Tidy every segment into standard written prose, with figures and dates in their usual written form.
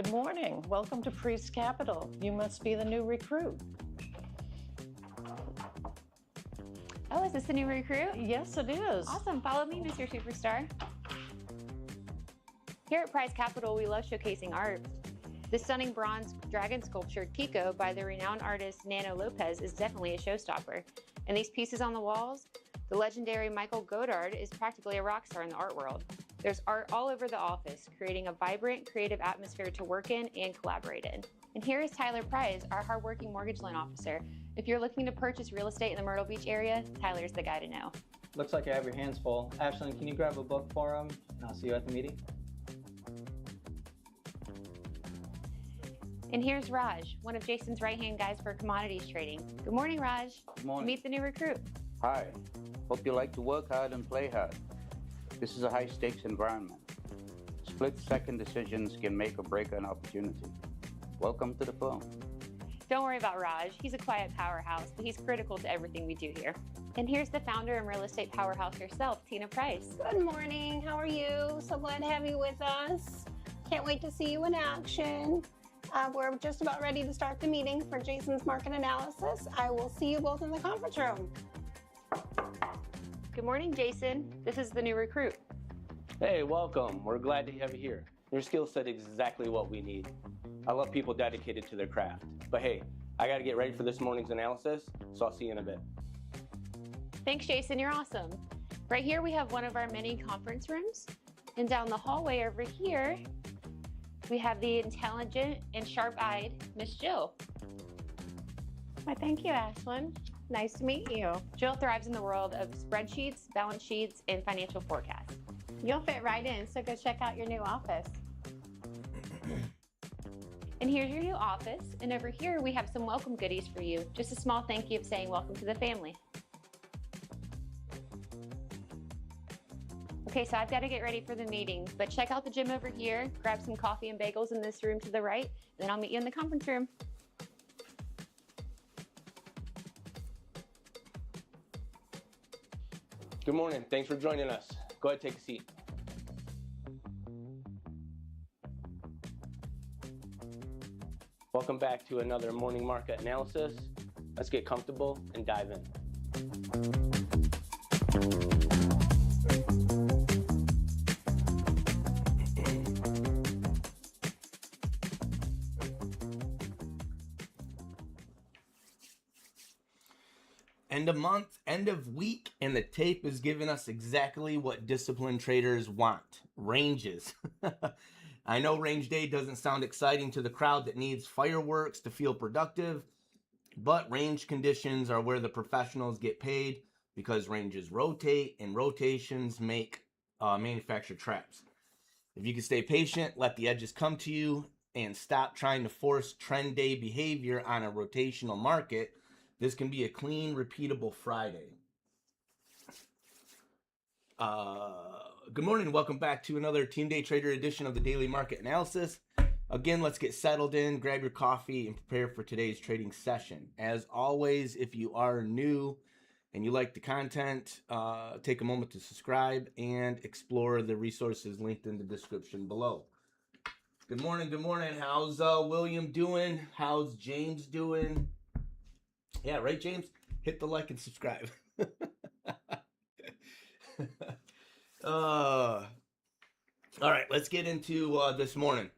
Good morning. Welcome to Pries Capital. You must be the new recruit. Oh, is this the new recruit? Yes, it is. Awesome. Follow me, Mr. Superstar. Here at Pries Capital, we love showcasing art. The stunning bronze dragon sculpture Kiko by the renowned artist Nano Lopez is definitely a showstopper. And these pieces on the walls, the legendary Michael Godard is practically a rock star in the art world. There's art all over the office, creating a vibrant, creative atmosphere to work in and collaborate in. And here is Tyler Pries, our hardworking mortgage loan officer. If you're looking to purchase real estate in the Myrtle Beach area, Tyler's the guy to know. Looks like you have your hands full. Ashlyn, can you grab a book for him? And I'll see you at the meeting. And here's Raj, one of Jason's right-hand guys for commodities trading. Good morning, Raj. Good morning. Meet the new recruit. Hi. Hope you like to work hard and play hard. This is a high-stakes environment. Split-second decisions can make or break an opportunity. Welcome to the firm. Don't worry about Raj. He's a quiet powerhouse, but he's critical to everything we do here. And here's the founder and real estate powerhouse herself, Tina Pries. Good morning. How are you? So glad to have you with us. Can't wait to see you in action. We're just about ready to start the meeting for Jason's market analysis. I will see you both in the conference room. Good morning, Jason. This is the new recruit. Hey, welcome. We're glad to have you here. Your skill set is exactly what we need. I love people dedicated to their craft. But hey, I got to get ready for this morning's analysis, so I'll see you in a bit. Thanks, Jason. You're awesome. Right here, we have one of our many conference rooms. And down the hallway over here, we have the intelligent and sharp-eyed Miss Jill. Why, thank you, Ashlyn. Nice to meet you. Jill thrives in the world of spreadsheets, balance sheets, and financial forecasts. You'll fit right in, so go check out your new office. And here's your new office. And over here, we have some welcome goodies for you. Just a small thank you of saying welcome to the family. Okay, so I've got to get ready for the meeting, but check out the gym over here, grab some coffee and bagels in this room to the right, and then I'll meet you in the conference room. Good morning. Thanks for joining us. Go ahead, take a seat. Welcome back to another morning market analysis. Let's get comfortable and dive in. End of month, end of week, and the tape is giving us exactly what disciplined traders want. Ranges. I know range day doesn't sound exciting to the crowd that needs fireworks to feel productive, but range conditions are where the professionals get paid because ranges rotate and rotations make manufacture traps. If you can stay patient, let the edges come to you, and stop trying to force trend day behavior on a rotational market, this can be a clean, repeatable Friday. Good morning. Welcome back to another Team Day Trader edition of the Daily Market Analysis. Again, let's get settled in, grab your coffee, and prepare for today's trading session. As always, if you are new and you like the content, take a moment to subscribe and explore the resources linked in the description below. Good morning. Good morning. How's William doing? How's James doing? Yeah, right, James? Hit the like and subscribe. All right, let's get into this morning.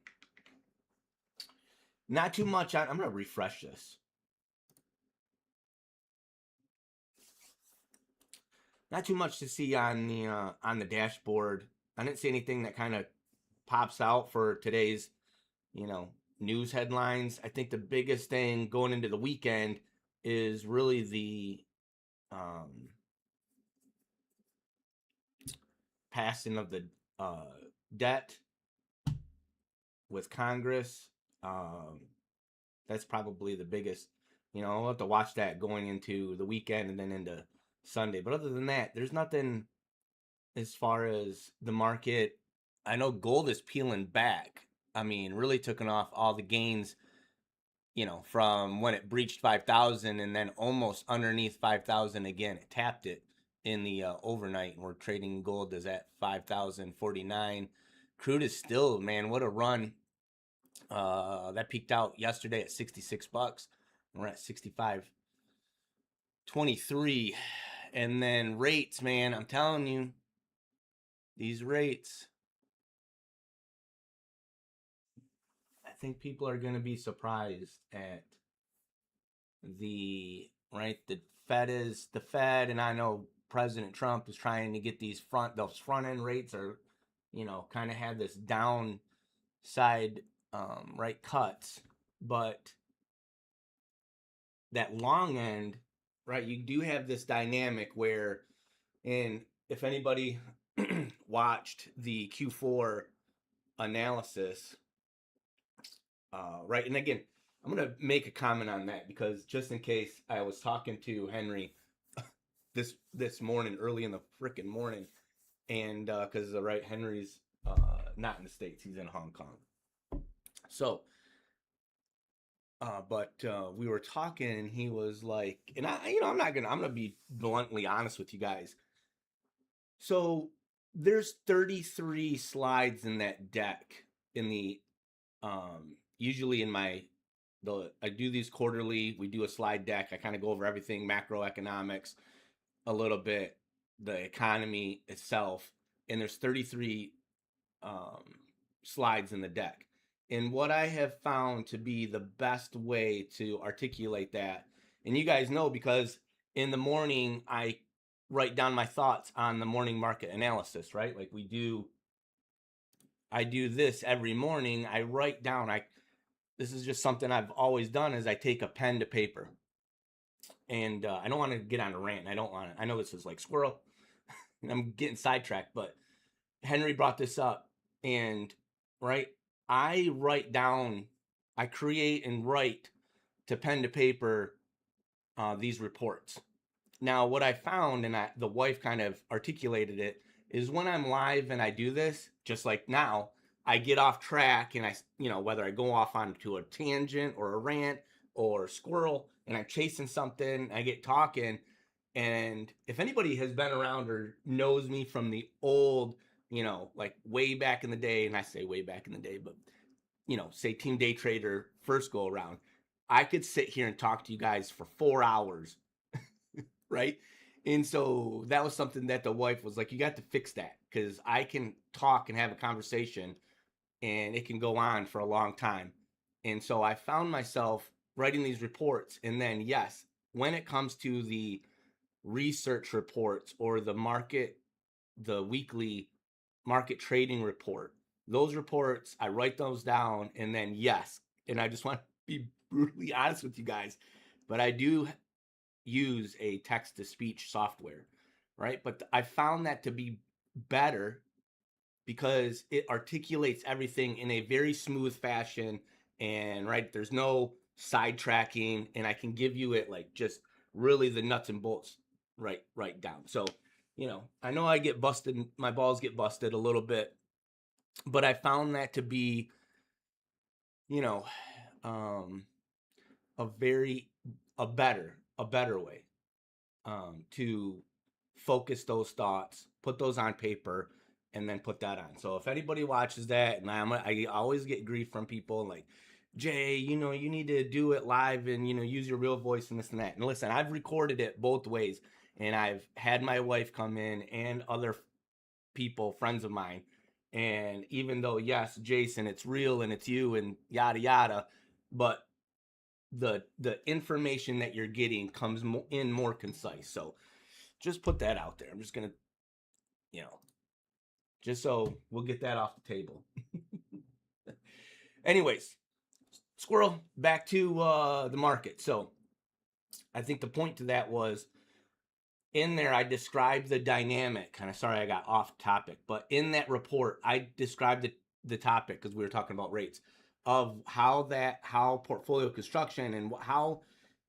Not too much. I'm going to refresh this. Not too much to see on the dashboard. I didn't see anything that kind of pops out for today's, news headlines. I think the biggest thing going into the weekend is really the passing of the debt with Congress. That's probably the biggest. I'll have to watch that going into the weekend and then into Sunday. But other than that, there's nothing as far as the market. I know gold is peeling back. I mean, really taking off all the gains, from when it breached 5,000 and then almost underneath 5,000 again. It tapped it in the overnight, and we're trading gold is at 5,049. Crude is still, man, what a run. That peaked out yesterday at 66 bucks. We're at 65.23. And then rates, man, I'm telling you, these rates, I think people are going to be surprised at the Fed, and I know President Trump is trying to get those front end rates are, kind of have this downside, cuts, but that long end, right, you do have this dynamic where, and if anybody watched the Q4 analysis, right, and again, I'm going to make a comment on that because just in case, I was talking to Henry this morning, early in the freaking morning, and because Henry's not in the States, he's in Hong Kong. So, but we were talking, and he was like, and I'm gonna be bluntly honest with you guys. So there's 33 slides in that deck in the usually in I do these quarterly. We do a slide deck. I kind of go over everything, macroeconomics, a little bit, the economy itself, and there's 33 slides in the deck. And what I have found to be the best way to articulate that, and you guys know because in the morning I write down my thoughts on the morning market analysis, right? Like I do this every morning. I write down, this is just something I've always done, is I take a pen to paper. And I don't want to get on a rant. I know this is like squirrel. And I'm getting sidetracked, but Henry brought this up, and I write down, I create and write to pen to paper these reports. Now, what I found, and the wife kind of articulated it, is when I'm live and I do this, just like now, I get off track, and whether I go off onto a tangent or a rant or squirrel, and I'm chasing something, I get talking. And if anybody has been around or knows me from the old, like way back in the day, and I say way back in the day, but, say Team Day Trader first go around, I could sit here and talk to you guys for 4 hours, right? And so that was something that the wife was like, you got to fix that, because I can talk and have a conversation, and it can go on for a long time. And so I found myself writing these reports. And then, yes, when it comes to the research reports or the weekly market trading report, those reports, I write those down. And then, yes, and I just want to be brutally honest with you guys, but I do use a text-to-speech software, right? But I found that to be better because it articulates everything in a very smooth fashion, and there's no sidetracking, and I can give you it like just really the nuts and bolts right down. So, I know I get busted, my balls get busted a little bit, but I found that to be, a better way to focus those thoughts, put those on paper, and then put that on. So if anybody watches that, and I always get grief from people like, Jay, you need to do it live and, use your real voice and this and that. And listen, I've recorded it both ways, and I've had my wife come in and other people, friends of mine. And even though, yes, Jason, it's real and it's you and yada, yada, but the information that you're getting comes in more concise. So just put that out there. I'm just going to, just so we'll get that off the table. Anyways, squirrel, back to the market. So I think the point to that was, in there I described the dynamic, kind of, sorry I got off topic, but in that report I described the topic, because we were talking about rates, of how portfolio construction and how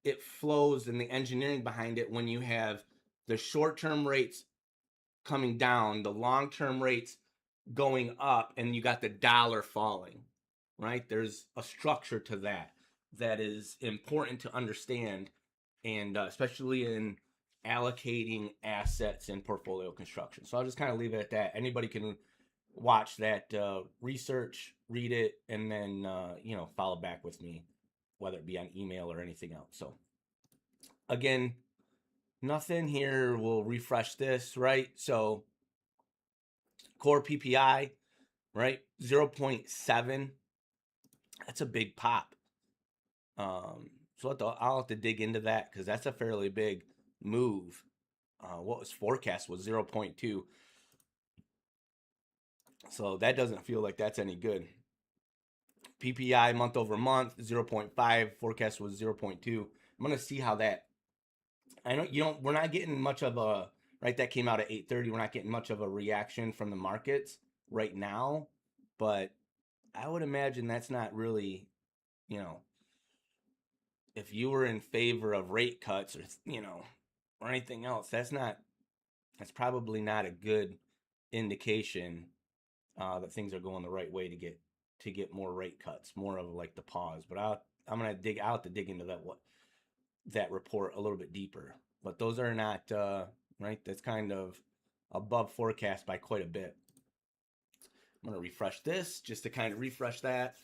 it flows and the engineering behind it when you have the short-term rates coming down, the long-term rates going up, and you got the dollar falling, right? There's a structure to that is important to understand, and especially in allocating assets in portfolio construction. So I'll just kind of leave it at that. Anybody can watch that research, read it, and then follow back with me, whether it be on email or anything else. So again, nothing here will refresh this, right? So core PPI, right? 0.7. That's a big pop. So I'll have to dig into that because that's a fairly big move. What was forecast was 0.2. So that doesn't feel like that's any good. PPI month over month, 0.5. Forecast was 0.2. I'm going to see how that, I know we're not getting much of a, right? That came out at 8:30. We're not getting much of a reaction from the markets right now, but I would imagine that's not really, if you were in favor of rate cuts or anything else, that's probably not a good indication that things are going the right way to get more rate cuts, more of like the pause. But I'll have to dig into that report a little bit deeper. But those are not right. That's kind of above forecast by quite a bit. I'm going to refresh this just to kind of refresh that.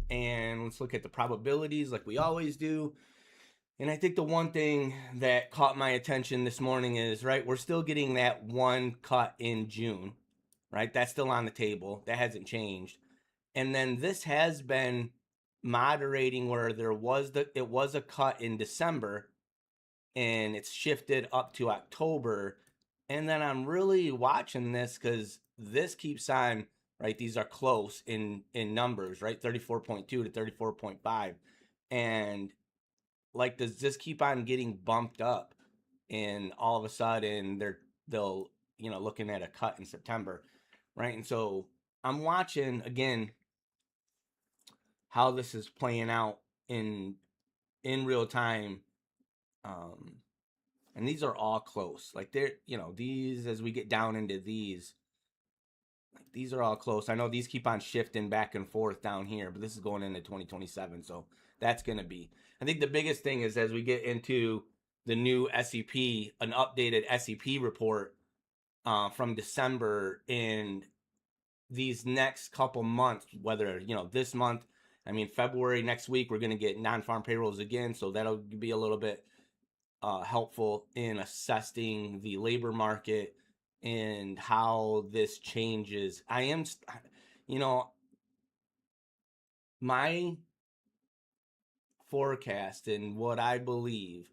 And let's look at the probabilities like we always do. And I think the one thing that caught my attention this morning is, right, we're still getting that one cut in June, right? That's still on the table. That hasn't changed. And then this has been moderating where it was a cut in December and it's shifted up to October. And then I'm really watching this because this keeps on, right? These are close in numbers, right? 34.2 to 34.5. And like, does this keep on getting bumped up? And all of a sudden they'll looking at a cut in September, right? And so I'm watching again how this is playing out in real time. And these are all close. Like they're, these, as we get down into these, like these are all close. I know these keep on shifting back and forth down here, but this is going into 2027. So that's going to be, I think the biggest thing is as we get into the new SEP, an updated SEP report from December, in these next couple months, whether, this month, February, next week, we're going to get non-farm payrolls again. So that'll be a little bit helpful in assessing the labor market and how this changes. My forecast and what I believe,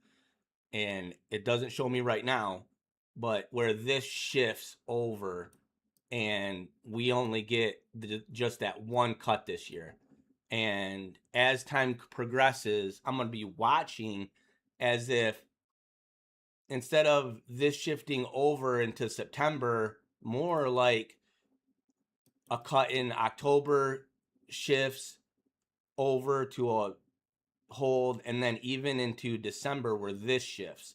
and it doesn't show me right now, but where this shifts over and we only get just that one cut this year. And as time progresses, I'm going to be watching as if instead of this shifting over into September, more like a cut in October shifts over to a hold, and then even into December where this shifts.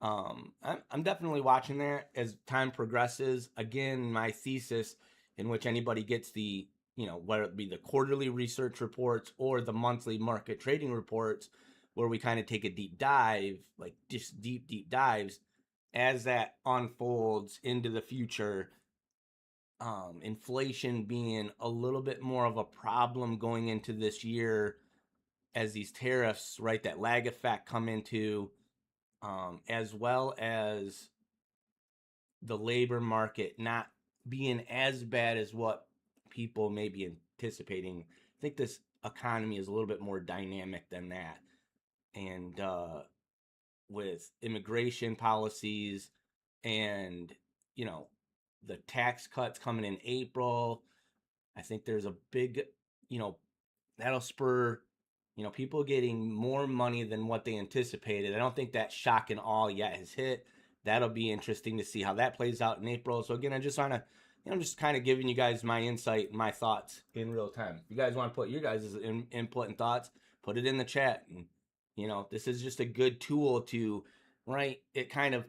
I'm definitely watching that as time progresses. Again, my thesis, in which anybody gets the, whether it be the quarterly research reports or the monthly market trading reports, where we kind of take a deep dive, like just deep dives, as that unfolds into the future. Inflation being a little bit more of a problem going into this year as these tariffs, right, that lag effect come into, as well as the labor market not being as bad as what people may be anticipating. I think this economy is a little bit more dynamic than that. And with immigration policies and, the tax cuts coming in April, I think there's a big, that'll spur, people getting more money than what they anticipated. I don't think that shock and awe yet has hit. That'll be interesting to see how that plays out in April. So again, I just want to, I'm just kind of giving you guys my insight and my thoughts in real time. If you guys want to put your guys' input and thoughts, put it in the chat. And, this is just a good tool to, right? It kind of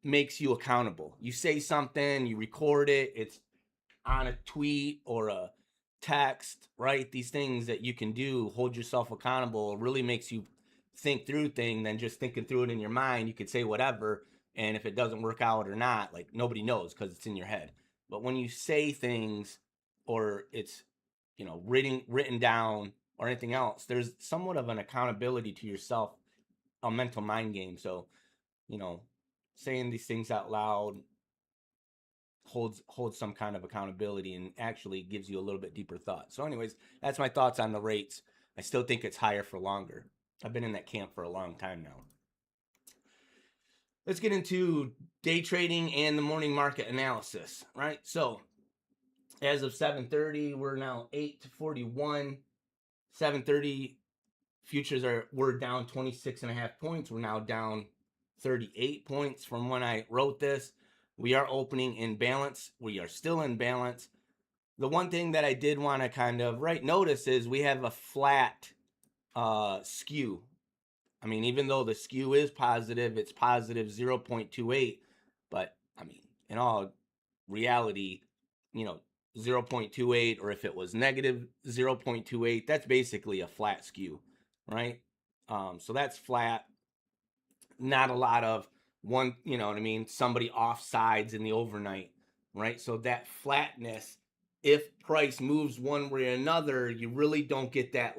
makes you accountable. You say something, you record it, it's on a tweet or a text, right? These things that you can do, hold yourself accountable, really makes you think through things than just thinking through it in your mind. You could say whatever, and if it doesn't work out or not, like nobody knows because it's in your head. But when you say things or it's, written down or anything else, there's somewhat of an accountability to yourself, a mental mind game. So, saying these things out loud holds some kind of accountability and actually gives you a little bit deeper thought. So anyways, that's my thoughts on the rates. I still think it's higher for longer. I've been in that camp for a long time now. Let's get into day trading and the morning market analysis, right? So as of 7:30, we're now 8:41. 7:30 futures we're down 26.5 points. We're now down 38 points from when I wrote this. We are opening in balance. We are still in balance. The one thing that I did want to kind of notice is we have a flat skew. I mean, even though the skew is positive, it's positive 0.28. But I mean, in all reality, 0.28, or if it was negative 0.28, that's basically a flat skew, right? So that's flat. Not a lot of one, somebody off sides in the overnight, right? So that flatness, if price moves one way or another, you really don't get that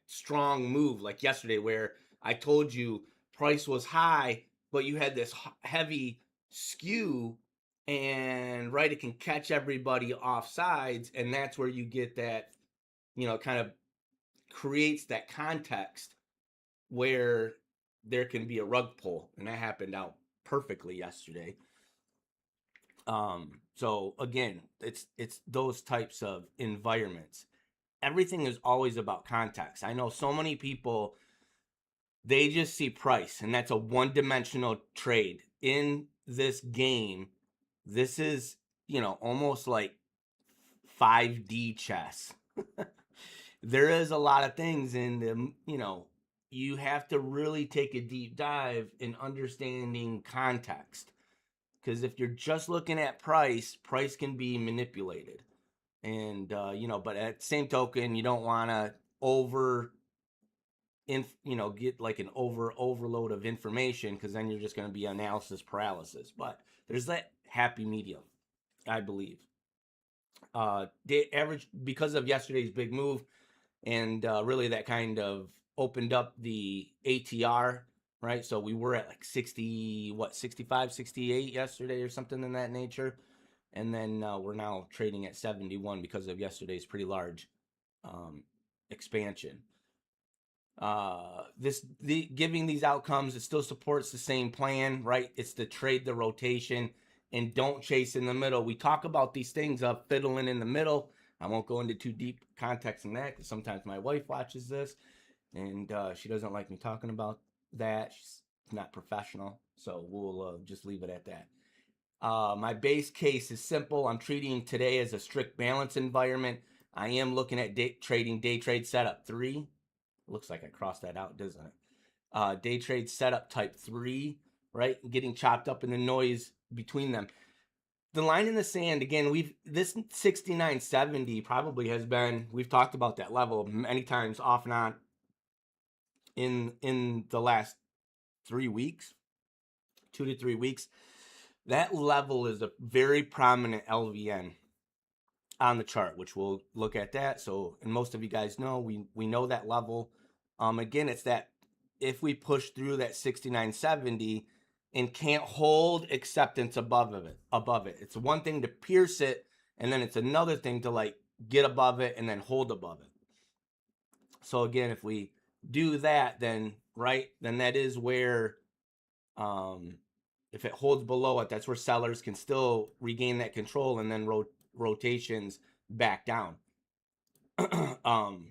strong move like yesterday, where I told you price was high, but you had this heavy skew, and it can catch everybody off sides, and that's where you get that, kind of creates that context where there can be a rug pull, and that happened out perfectly yesterday. So again, it's those types of environments. Everything is always about context. I know so many people, they just see price, and that's a one-dimensional trade. In this game, this is, almost like 5D chess. There is a lot of things in the, you have to really take a deep dive in understanding context. Because if you're just looking at price can be manipulated. And, but at the same token, you don't want to get like an overload of information, because then you're just going to be analysis paralysis. But there's that happy medium, I believe. Day average, because of yesterday's big move, and really that kind of opened up the ATR, right? So we were at like 65, 68 yesterday or something in that nature. And then we're now trading at 71 because of yesterday's pretty large expansion. Giving these outcomes, it still supports the same plan, right? It's to trade the rotation and don't chase in the middle. We talk about these things of fiddling in the middle. I won't go into too deep context in that, because sometimes my wife watches this and she doesn't like me talking about that. She's not professional, so we'll just leave it at that. My base case is simple. I'm treating today as a strict balance environment. I am looking at trading day trade setup 3. Looks like I crossed that out, doesn't it? Day trade setup type 3, right? Getting chopped up in the noise between them. The line in the sand, again, this 69.70 probably has been, we've talked about that level many times off and on in the last 3 weeks, 2 to 3 weeks. That level is a very prominent LVN on the chart, which we'll look at that. So, and most of you guys know, we know that level. Again, it's that if we push through that 69.70 and can't hold acceptance above it. It's one thing to pierce it, and then it's another thing to get above it and then hold above it. So again, if we do that, then that is where, if it holds below it, that's where sellers can still regain that control, and then rotations back down. Again,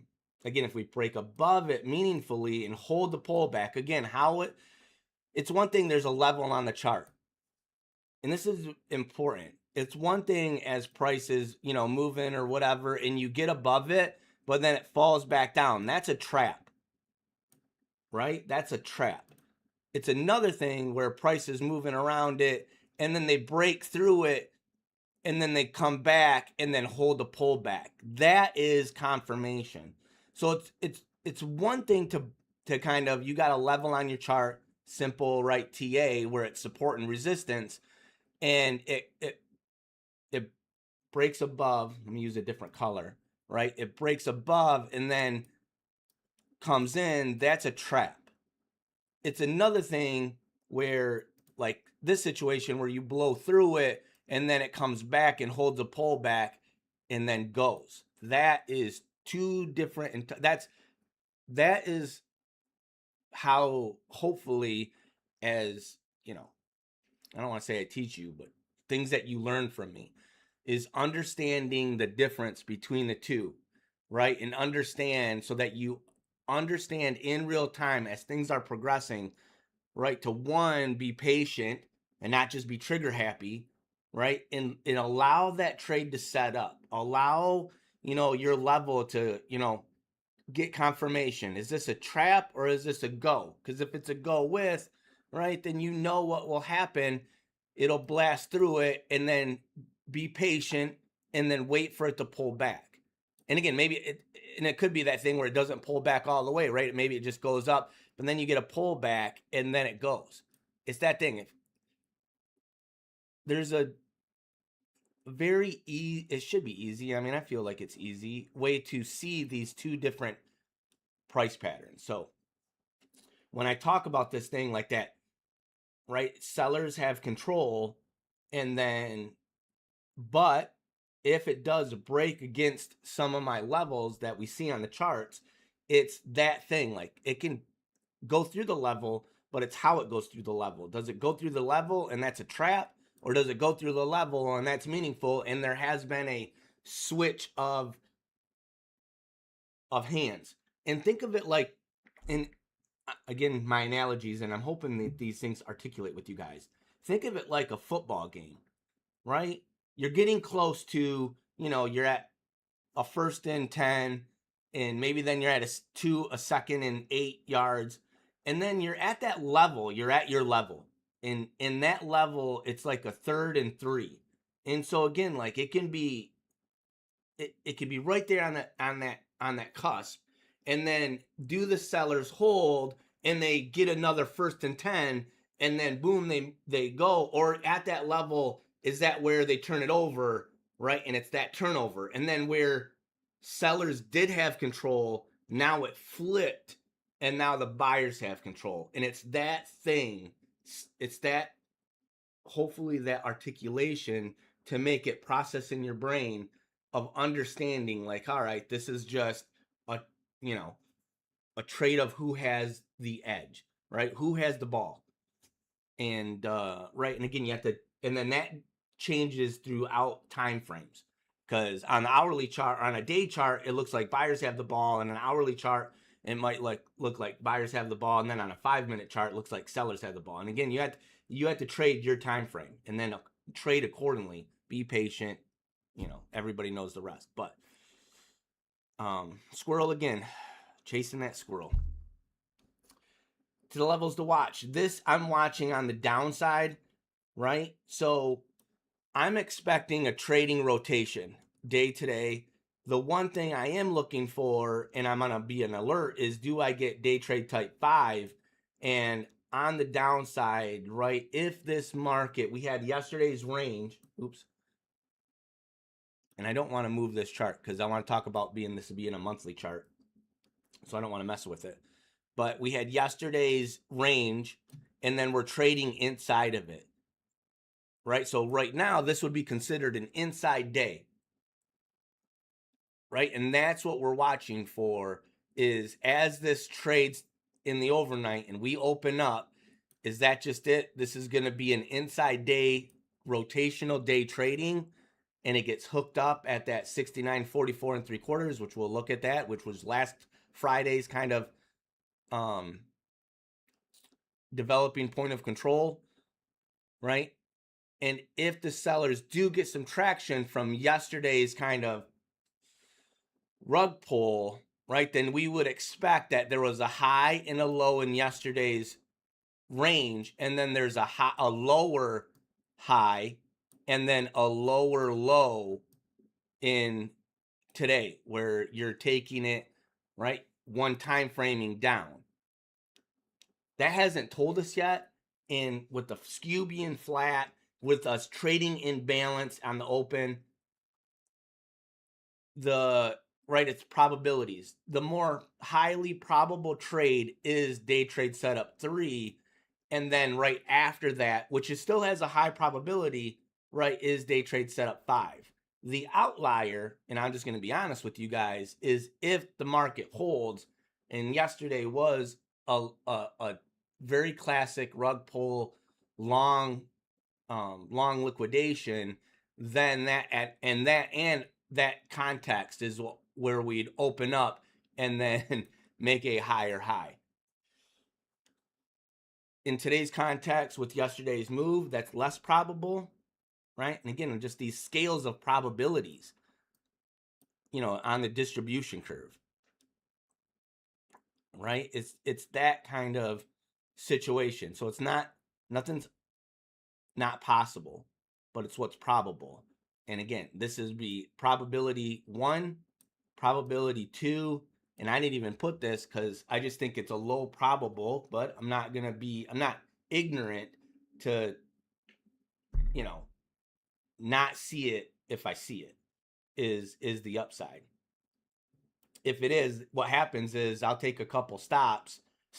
if we break above it meaningfully and hold the pullback, again, it's one thing, there's a level on the chart. And this is important. It's one thing as prices, moving or whatever, and you get above it, but then it falls back down. That's a trap, right? That's a trap. It's another thing where price is moving around it, and then they break through it, and then they come back and then hold the pullback. That is confirmation. So it's one thing to kind of, you got a level on your chart, simple, right, TA, where it's support and resistance, and breaks above, let me use a different color, right? It breaks above and then comes in, that's a trap. It's another thing where, like this situation where you blow through it and then it comes back and holds a pullback and then goes. That is two different, that is how hopefully, as you know, I don't want to say I teach you, but things that you learn from me is understanding the difference between the two, right? And understand so that you understand in real time as things are progressing, right? To one, be patient and not just be trigger happy, right? And allow that trade to set up. Allow, your level to, get confirmation. Is this a trap or is this a go? Because if it's a go with, right, then you know what will happen. It'll blast through it and then be patient and then wait for it to pull back. And again, maybe it could be that thing where it doesn't pull back all the way, right? Maybe it just goes up, but then you get a pullback and then it goes. It's that thing. If there's a very easy, it should be easy. I mean, I feel like it's easy way to see these two different price patterns. So when I talk about this thing like that, right, sellers have control, and then, but if it does break against some of my levels that we see on the charts, it's that thing. Like it can go through the level, but it's how it goes through the level. Does it go through the level and that's a trap? Or does it go through the level and that's meaningful? And there has been a switch of hands. And think of it like, and again, my analogies, and I'm hoping that these things articulate with you guys. Think of it like a football game, right? You're getting close to, you're at a 1st and 10, and maybe then you're at a 2nd and 8 yards. And then you're at that level, you're at your level. And in that level, it's like a 3rd and 3. And so again, like it can be right there on that cusp. And then do the sellers hold and they get another 1st and 10, and then boom, they go. Or at that level, is that where they turn it over, right? And it's that turnover. And then where sellers did have control, now it flipped and now the buyers have control. And it's that thing. It's that, hopefully that articulation to make it process in your brain of understanding like, all right, this is just a trade of who has the edge, right? Who has the ball. And right, and again, you have to, and then that changes throughout time frames. Because on the hourly chart, on a day chart, it looks like buyers have the ball, and an hourly chart, it might look like buyers have the ball, and then on a 5-minute chart, it looks like sellers have the ball. And again, you have to trade your time frame, and then trade accordingly. Be patient. Everybody knows the rest. But squirrel again, chasing that squirrel. To the levels to watch. This I'm watching on the downside, right? So I'm expecting a trading rotation day to day. The one thing I am looking for, and I'm going to be an alert, is do I get day trade type 5? And on the downside, right, if this market, we had yesterday's range, and I don't want to move this chart because I want to talk about this being a monthly chart. So I don't want to mess with it. But we had yesterday's range, and then we're trading inside of it, right? So right now, this would be considered an inside day, right? And that's what we're watching for, is as this trades in the overnight and we open up, is that just it? This is going to be an inside day, rotational day trading, and it gets hooked up at that 69.44 3/4, which we'll look at that, which was last Friday's kind of developing point of control, right? And if the sellers do get some traction from yesterday's kind of rug pull, right, then we would expect that there was a high and a low in yesterday's range, and then there's a lower high and then a lower low in today, where you're taking it, right, one time framing down. That hasn't told us yet. And with the skew being flat, with us trading in balance on the open, it's probabilities. The more highly probable trade is day trade setup 3, and then right after that, which still has a high probability, right, is day trade setup 5. The outlier, and I'm just going to be honest with you guys, is if the market holds, and yesterday was a very classic rug pull long liquidation, then that context is where we'd open up and then make a higher high. In today's context with yesterday's move, that's less probable, right? And again, just these scales of probabilities, on the distribution curve, right? It's that kind of situation. So nothing's not possible, but it's what's probable. And again, this is the probability 1, probability 2, and I didn't even put this because I just think it's a low probable, but I'm not ignorant to, not see it if I see it, is the upside. If it is, what happens is I'll take a couple stop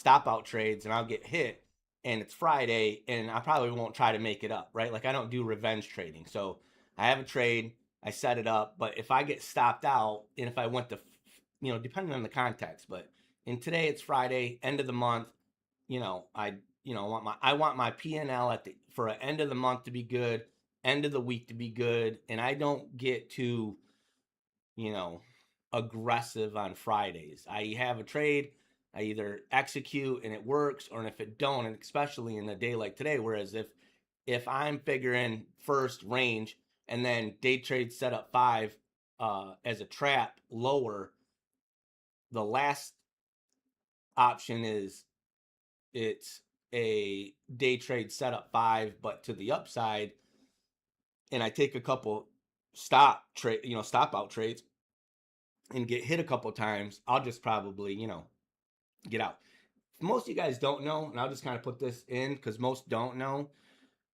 out trades, and I'll get hit, and it's Friday, and I probably won't try to make it up, right? Like I don't do revenge trading. So I have a trade, I set it up, but if I get stopped out, and if I went to, depending on the context, but in today it's Friday, end of the month, I want my P&L for an end of the month to be good, end of the week to be good, and I don't get too, aggressive on Fridays. I have a trade, I either execute and it works, or if it don't, and especially in a day like today, whereas if I'm figuring first range and then day trade setup 5 as a trap lower, the last option is it's a day trade setup 5 but to the upside, and I take a couple stop out trades and get hit a couple times, I'll just probably, get out. Most of you guys don't know, and I'll just kind of put this in because most don't know,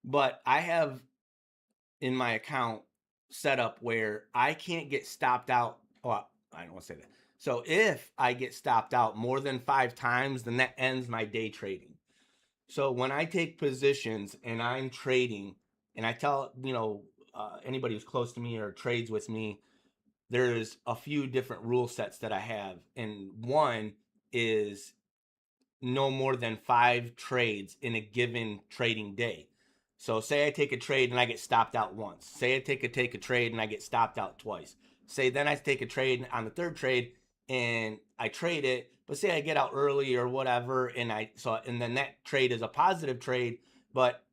but I have in my account set up where I can't get stopped out. Well, I don't want to say that. So if I get stopped out more than 5 times, then that ends my day trading. So when I take positions and I'm trading, and I tell, anybody who's close to me or trades with me, there's a few different rule sets that I have. And one is no more than 5 trades in a given trading day. So say I take a trade and I get stopped out once. Say I take a trade and I get stopped out twice. Say then I take a trade on the third trade and I trade it, but say I get out early or whatever, and then that trade is a positive trade, but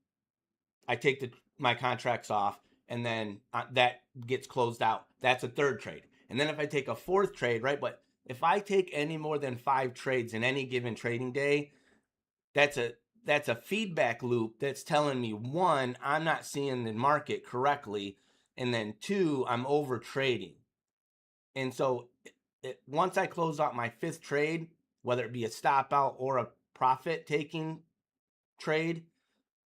I take my contracts off, and then that gets closed out. That's a third trade. And then if I take a fourth trade, right? But if I take any more than 5 trades in any given trading day, that's a feedback loop that's telling me, 1, I'm not seeing the market correctly, and then 2, I'm over trading. And so once I close out my 5th trade, whether it be a stop out or a profit taking trade,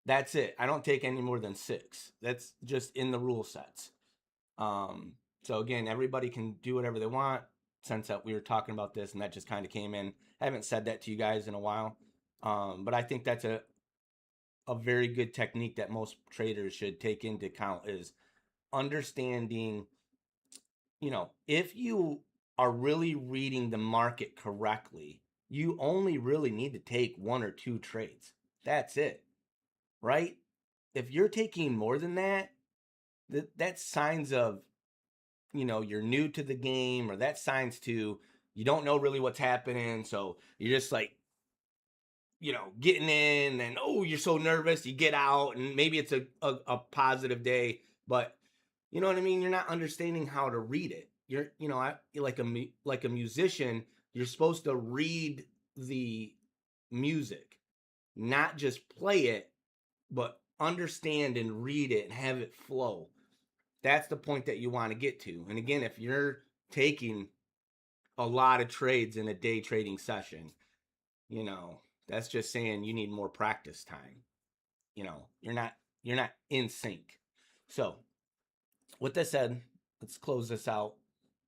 that's it. I don't take any more than 6. That's just in the rule sets. So again, everybody can do whatever they want, since that we were talking about this and that just kind of came in. I haven't said that to you guys in a while. But I think that's a very good technique that most traders should take into account, is understanding, if you are really reading the market correctly, you only really need to take 1 or 2 trades. That's it, right? If you're taking more than that, that's signs of, you're new to the game, or that signs to you don't know really what's happening. So you're just like, getting in, and you're so nervous, you get out, and maybe it's a positive day, but you know what I mean? You're not understanding how to read it. You're, like a musician, you're supposed to read the music, not just play it, but understand and read it and have it flow. That's the point that you want to get to. And again, if you're taking a lot of trades in a day trading session, that's just saying you need more practice time. You're not in sync. So with that said, let's close this out.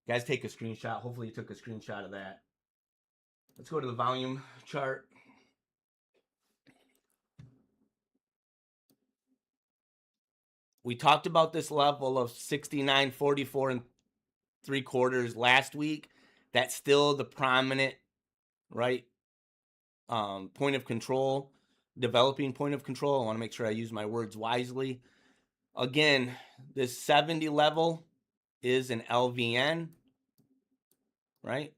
Guys, take a screenshot. Hopefully you took a screenshot of that. Let's go to the volume chart. We talked about this level of 69.44 and 3/4 last week. That's still the prominent, right, point of control, developing point of control. I want to make sure I use my words wisely. Again, this 70 level is an LVN, right?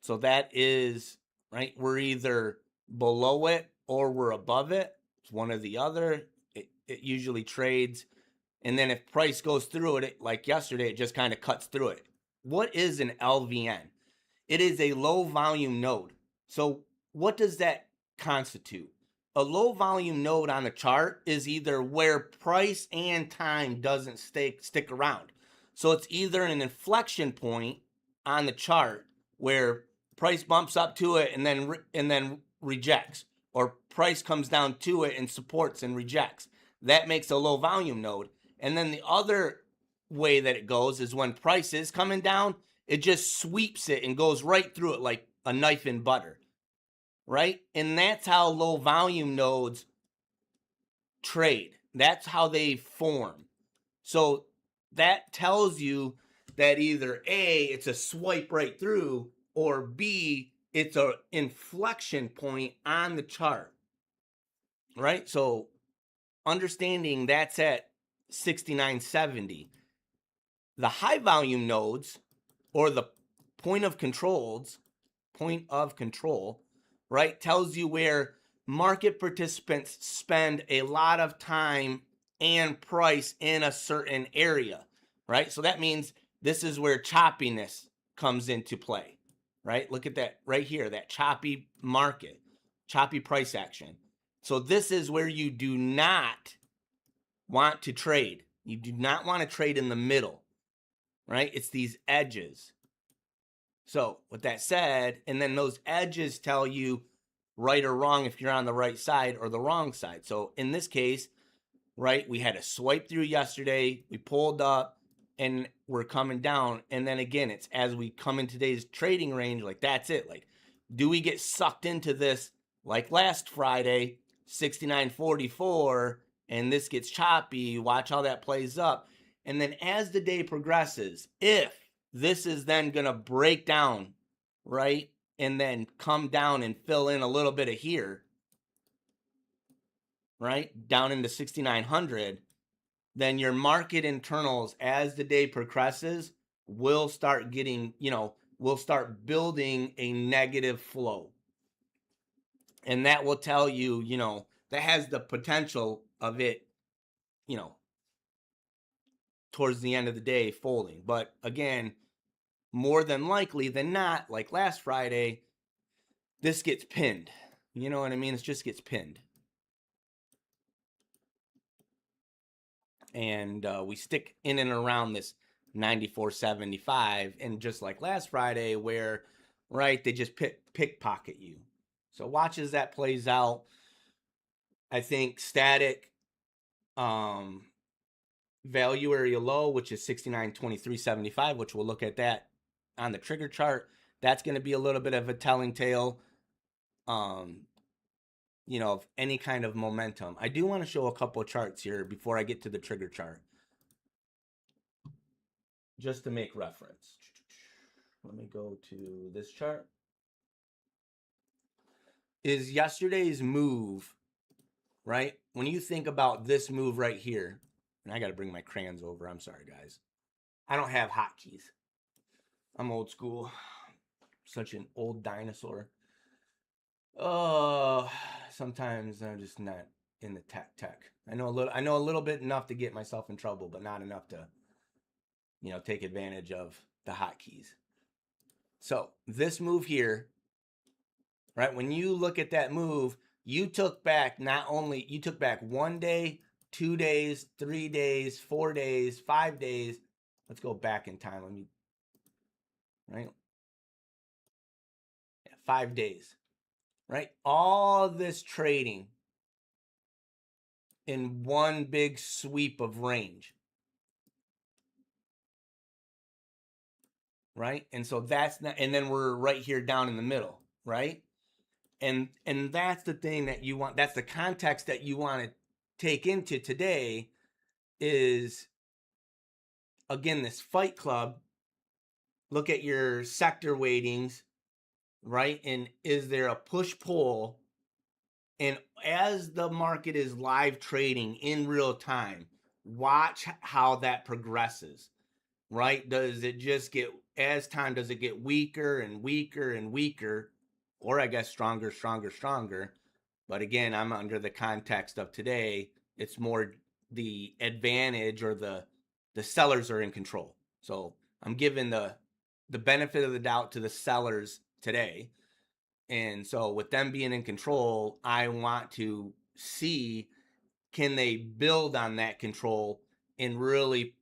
So that is, right, we're either below it or we're above it. It's one or the other. It usually trades. And then if price goes through it, like yesterday, it just kind of cuts through it. What is an LVN? It is a low volume node. So what does that constitute? A low volume node on the chart is either where price and time doesn't stick around. So it's either an inflection point on the chart where price bumps up to it and then rejects, or price comes down to it and supports and rejects. That makes a low volume node. And then the other way that it goes is when price is coming down, it just sweeps it and goes right through it like a knife in butter, right? And that's how low volume nodes trade. That's how they form. So that tells you that either A, it's a swipe right through, or B, it's an inflection point on the chart, right? So understanding that's at 69.70. The high volume nodes, or the point of control, right, tells you where market participants spend a lot of time and price in a certain area, right? So that means this is where choppiness comes into play, right? Look at that right here, that choppy market, choppy price action. So this is where you do not want to trade. You do not want to trade in the middle, right? It's these edges. So with that said, and then those edges tell you right or wrong if you're on the right side or the wrong side. So in this case, right, we had a swipe through yesterday, we pulled up and we're coming down. And then again, it's as we come in today's trading range, like that's it. Like, do we get sucked into this like last Friday, 69.44, and this gets choppy? Watch how that plays up. And then as the day progresses, if this is then going to break down, right, and then come down and fill in a little bit of here, right, down into 6,900, then your market internals, as the day progresses, will start getting, will start building a negative flow. And that will tell you, that has the potential of it, towards the end of the day folding. But again, more than likely than not, like last Friday, this gets pinned. You know what I mean? It just gets pinned. And we stick in and around this 94.75, and just like last Friday where, right, they just pickpocket you. So watch as that plays out. I think static value area low, which is 69.2375, which we'll look at that on the trigger chart. That's going to be a little bit of a telling tale, of any kind of momentum. I do want to show a couple of charts here before I get to the trigger chart, just to make reference. Let me go to this chart. Is yesterday's move, right? When you think about this move right here, and I got to bring my crayons over. I'm sorry, guys. I don't have hotkeys. I'm old school. Such an old dinosaur. Sometimes I'm just not in the tech. I know a little bit, enough to get myself in trouble, but not enough to, take advantage of the hotkeys. So this move here, right? When you look at that move, you took back 1 day, 2 days, 3 days, 4 days, 5 days. Let's go back in time. Right? Yeah, 5 days. Right? All this trading in one big sweep of range. right? And so that's not, and then we're right here down in the middle, right? And that's the thing that you want, that's the context that you want to take into today is, again, this Fight Club. Look at your sector weightings, right? And is there a push pull? And as the market is live trading in real time, watch how that progresses, right? Does it just get, as time, does it get weaker and weaker and weaker? Or I guess stronger, stronger, stronger. But again, I'm under the context of today, it's more the advantage, or the sellers are in control. So I'm giving the benefit of the doubt to the sellers today. And so with them being in control, I want to see, can they build on that control and really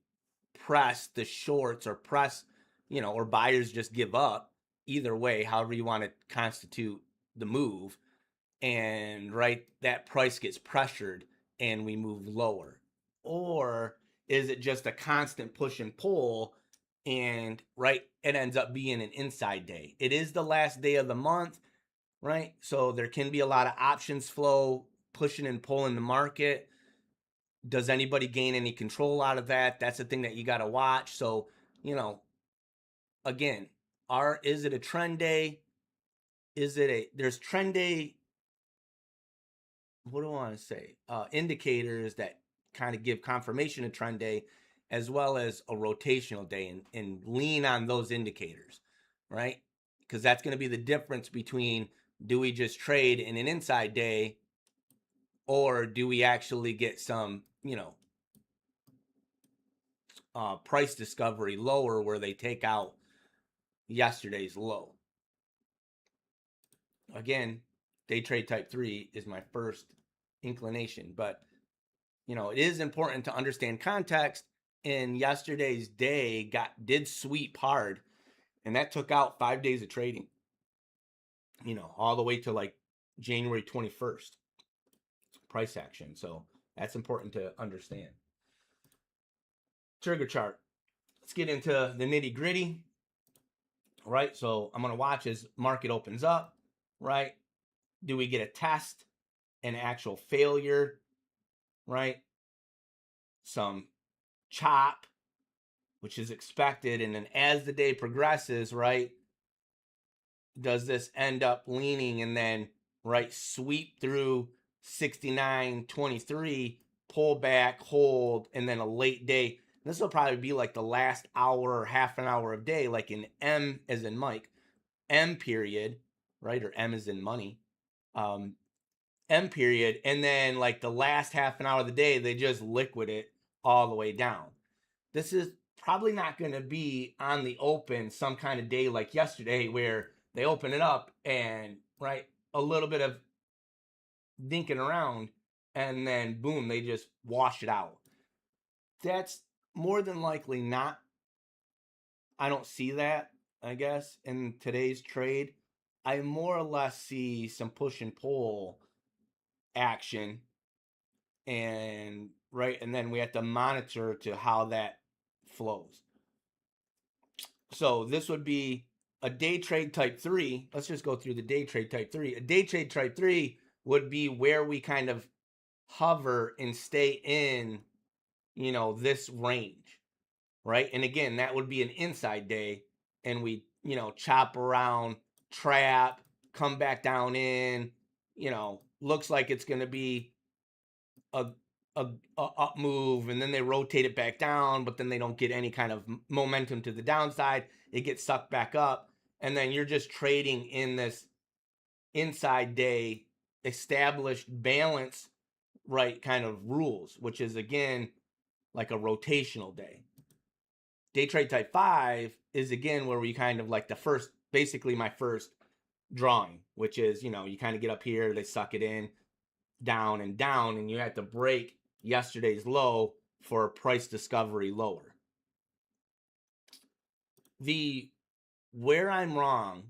press the shorts, or press, or buyers just give up. Either way, however you want to constitute the move. And right, that price gets pressured and we move lower. Or is it just a constant push and pull, and right, it ends up being an inside day? It is the last day of the month, right? So there can be a lot of options flow pushing and pulling the market. Does anybody gain any control out of that? That's the thing that you got to watch. So, again, is it a trend day? There's trend day, what do I want to say? Indicators that kind of give confirmation of trend day, as well as a rotational day, and lean on those indicators, right? Because that's going to be the difference between, do we just trade in an inside day, or do we actually get some, price discovery lower where they take out yesterday's low. Again, day trade type 3 is my first inclination, but it is important to understand context. In yesterday's day did sweep hard, and that took out 5 days of trading, all the way to like January 21st price action. So that's important to understand. Trigger chart. Let's get into the nitty gritty, right? So I'm going to watch as market opens up, right? Do we get a test, an actual failure, right? Some chop, which is expected. And then as the day progresses, right, does this end up leaning and then, right, sweep through 69.23, pull back, hold, and then a late day. This will probably be like the last hour or half an hour of day, like in M as in Mike, M period, right? Or M as in money, M period. And then like the last half an hour of the day, they just liquid it all the way down. This is probably not going to be on the open some kind of day like yesterday, where they open it up and, right, a little bit of dinking around, and then boom, they just wash it out. That's more than likely not. I don't see that, I guess, in today's trade. I more or less see some push and pull action, and right, and then we have to monitor to how that flows. So this would be a day trade type 3. Let's just go through the day trade type 3. A day trade type 3 would be where we kind of hover and stay in, this range, right? And again, that would be an inside day, and we, chop around, trap, come back down in, looks like it's going to be a up move, and then they rotate it back down, but then they don't get any kind of momentum to the downside. It gets sucked back up, and then you're just trading in this inside day established balance, right, kind of rules, which is again like a rotational day. Day trade type 5 is again where we kind of like basically my first drawing, which is, you kind of get up here, they suck it in, down and down, and you have to break yesterday's low for price discovery lower. Where I'm wrong,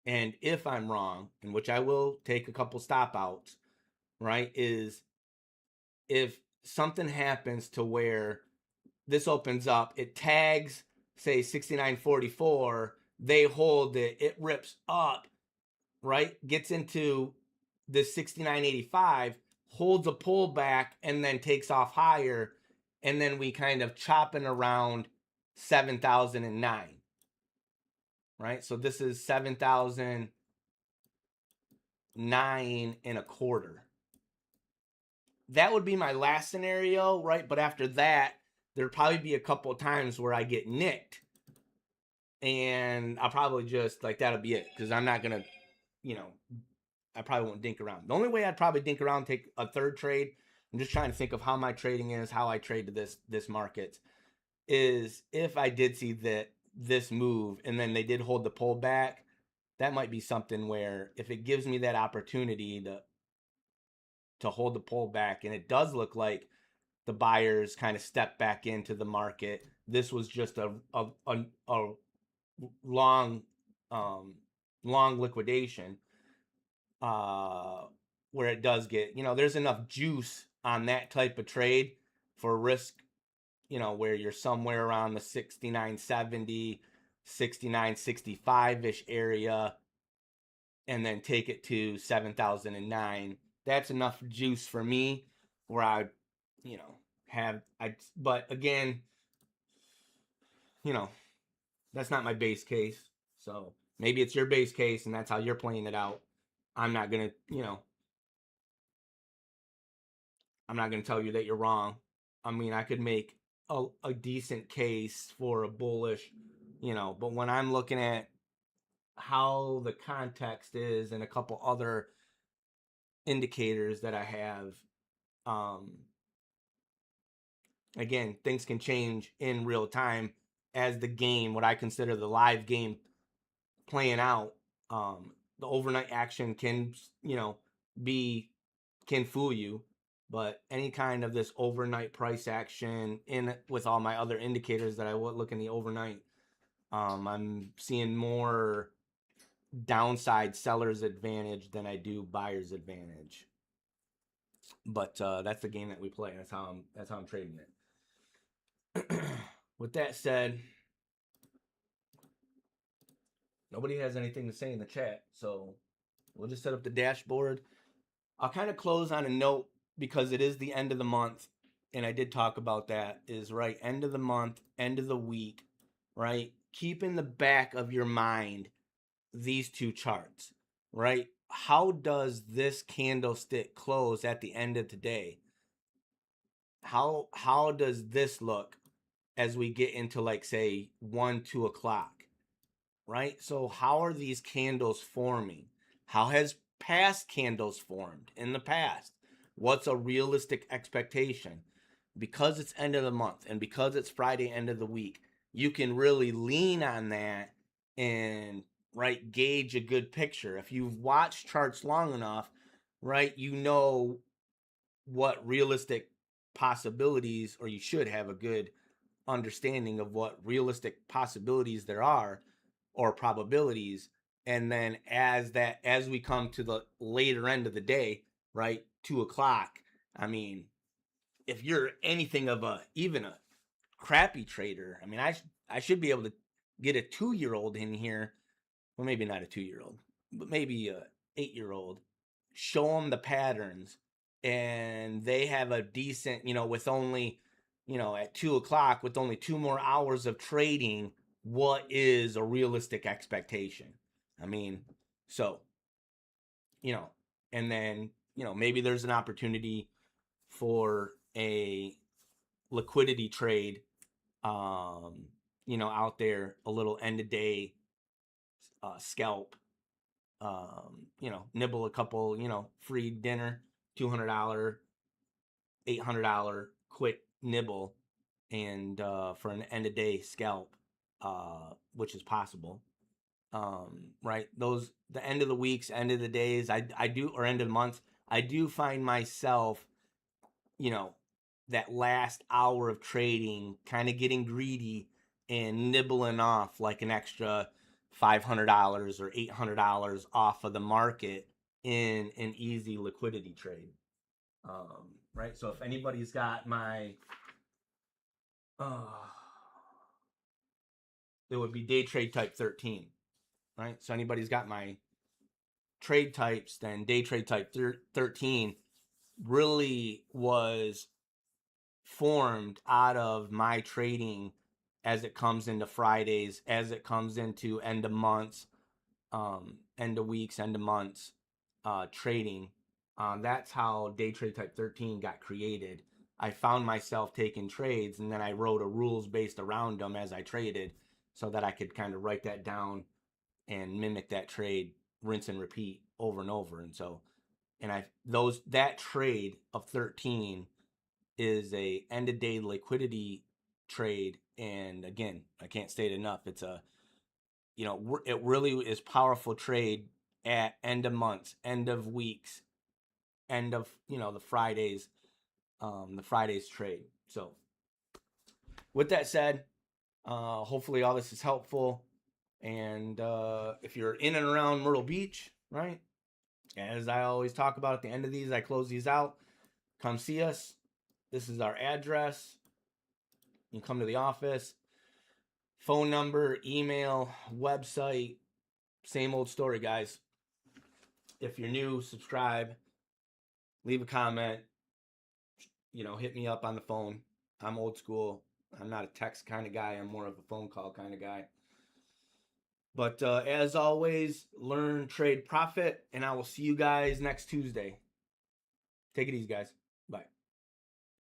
and if I'm wrong, and which I will take a couple stop outs, right, is if something happens to where this opens up, it tags say 69.44, they hold it, it rips up, right? Gets into this 69.85, holds a pullback, and then takes off higher. And then we kind of chopping around 7,009, right? So this is 7,009.25. That would be my last scenario, right? But after that, there'd probably be a couple of times where I get nicked. And I'll probably just, like, that'll be it. Because I'm not going to, you know, I probably won't dink around. The only way I'd probably dink around, take a third trade, I'm just trying to think of how my trading is, how I trade to this market, is if I did see this move and then they did hold the pullback, that might be something where if it gives me that opportunity to hold the pullback and it does look like the buyers kind of step back into the market, this was just a long liquidation, where it does get, there's enough juice on that type of trade for risk, where you're somewhere around the 69.70, 69.65-ish area, and then take it to 7,009. That's enough juice for me where I, but again, that's not my base case. So maybe it's your base case and that's how you're playing it out. I'm not going to, I'm not going to tell you that you're wrong. I mean, I could make a decent case for a bullish, but when I'm looking at how the context is and a couple other indicators that I have, again, things can change in real time as the game, what I consider the live game, playing out. The overnight action can, can fool you, but any kind of this overnight price action in with all my other indicators that I would look in the overnight, I'm seeing more downside seller's advantage than I do buyer's advantage. But that's the game that we play. That's how I'm trading it. With that said, nobody has anything to say in the chat, so we'll just set up the dashboard. I'll kind of close on a note because it is the end of the month, and I did talk about that, is right, end of the month, end of the week, right? Keep in the back of your mind these two charts, right? How does this candlestick close at the end of today? How does this look as we get into, like, say 1-2 o'clock, right? So how are these candles forming? How has past candles formed in the past? What's a realistic expectation? Because it's end of the month and because it's Friday, end of the week, you can really lean on that and, right, gauge a good picture. If you've watched charts long enough, right, what realistic possibilities, or you should have a good understanding of what realistic possibilities there are, or probabilities. And then as we come to the later end of the day, right, 2 o'clock, I mean, if you're anything of even a crappy trader, I mean, I should be able to get a 2-year-old in here, well, maybe not a 2-year-old, but maybe a 8-year-old, show them the patterns, and they have a decent, with only, at 2 o'clock, with only 2 more hours of trading, what is a realistic expectation? I mean, so, and then, maybe there's an opportunity for a liquidity trade, out there, a little end of day scalp, nibble a couple, free dinner, $200, $800 quick nibble, and for an end of day scalp, which is possible. Right, the end of the weeks, end of the days, I do, or end of the months, I do find myself, that last hour of trading, kind of getting greedy and nibbling off like an extra $500 or $800 off of the market in an easy liquidity trade. Right, so if anybody's got my it would be day trade type 13, right? So anybody's got my trade types, then day trade type 13 really was formed out of my trading as it comes into Fridays, as it comes into end of months, end of weeks, end of months, trading. That's how day trade type 13 got created. I found myself taking trades, and then I wrote a rules based around them as I traded, so that I could kind of write that down and mimic that trade, rinse and repeat over and over. And so, and that trade of 13 is a end of day liquidity trade. And again, I can't state it enough. It's a, it really is powerful trade at end of months, end of weeks, end of, the Fridays trade. So with that said, hopefully all this is helpful. And if you're in and around Myrtle Beach, right, as I always talk about at the end of these, I close these out. Come see us. This is our address. You can come to the office. Phone number, email, website. Same old story, guys. If you're new, subscribe. Leave a comment. Hit me up on the phone. I'm old school. I'm not a text kind of guy. I'm more of a phone call kind of guy. But as always, learn, trade, profit, and I will see you guys next Tuesday. Take it easy, guys.